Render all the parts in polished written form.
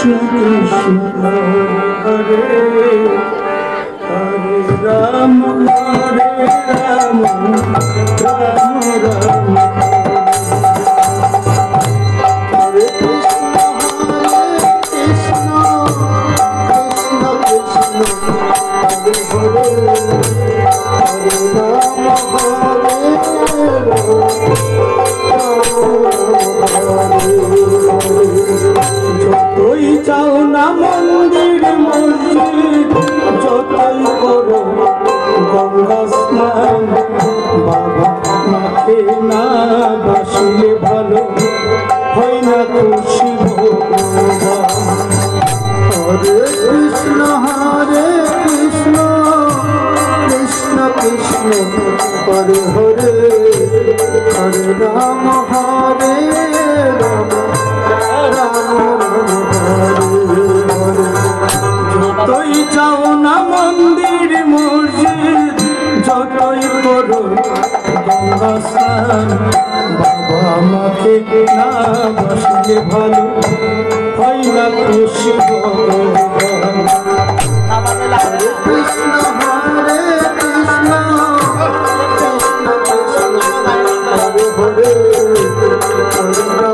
কৃষ্ণ কৃষ্ণ হরে হরে রাম হরে রাম রাম রাম হরে কৃষ্ণ কৃষ্ণ কৃষ্ণ হরে হরে রাম যতই চাও না মন্দির মসজিদ যতই করো গঙ্গা স্নান বাবা মাকে না বাসিলে ভালো হয় না খুশি হরে কৃষ্ণ কৃষ্ণ কৃষ্ণ হরে হরে হরে রাম হরে রাম যতই যাও না মন্দির মসজিদ যতই করো গঙ্গা স্নান বাবা আমাকে না বসলে ভালো হয় না খুশি হরে কৃষ্ণ হরে কৃষ্ণ কৃষ্ণ কৃষ্ণ হরে হরে হরে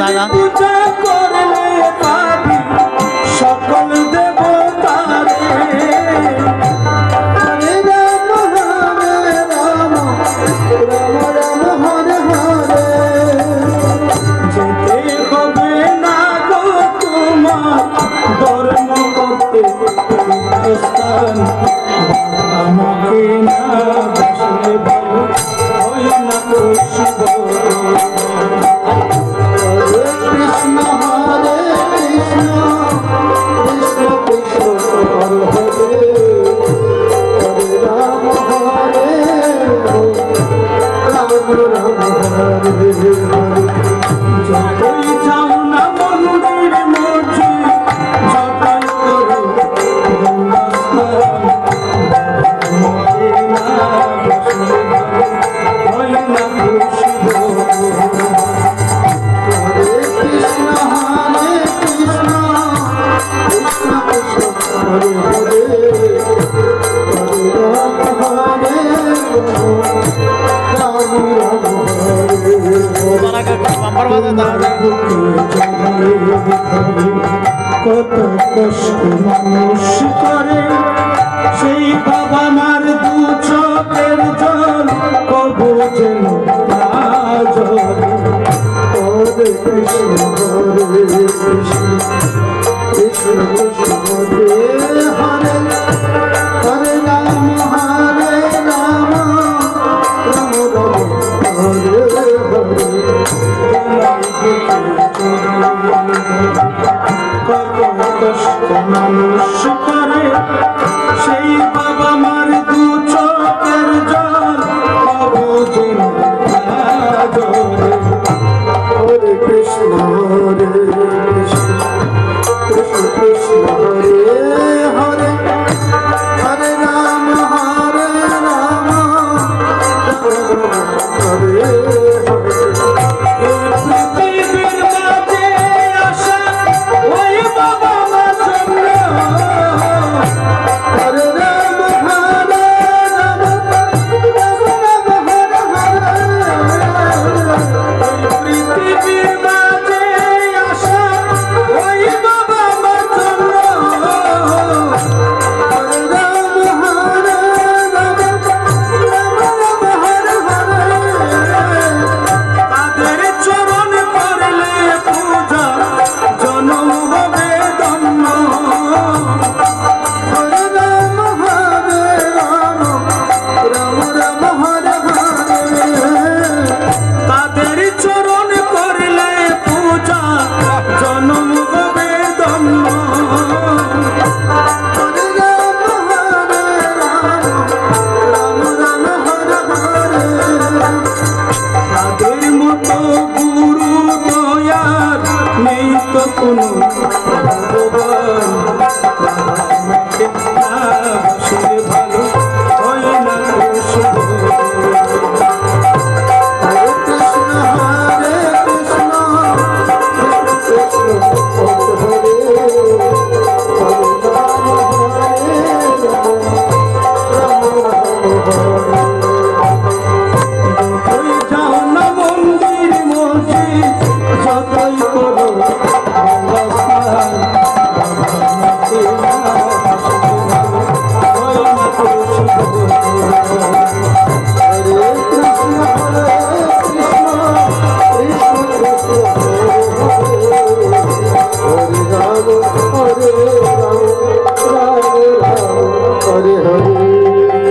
রাম পূজা করলে পাবি সকল দেবতারে হরে রাম রাম রাম হরে হরে যেতে হবে না গো তোমার ধর্ম করতে তীর্থস্থান আমাকে না বসলে ভালো হয় না খুশি কৃষ্ণ হরে কৃষ্ণ কৃষ্ণ কৃষ্ণ হরে হরে হরে রাম হরে রাম রাম হরে হরে যতই যাও না মন্দির মসজিদ যতই করো গঙ্গা স্নান আমাকে না বসলে ভালো হয় না খুশি কৃষ্ণ হরে কৃষ্ণ কৃষ্ণ কৃষ্ণ হরে হরে হরে রাম হরে রাম রাম কত কষ্ট মানুষ করে সেই বাবা মার দু চোখের জল কবু যেন না জল হরে কৃষ্ণ কৃষ্ণ কৃষ্ণ হরে হরে হরে রাম রাম রাম হরে হরে কত কষ্ট মানুষ করে সেই বাবা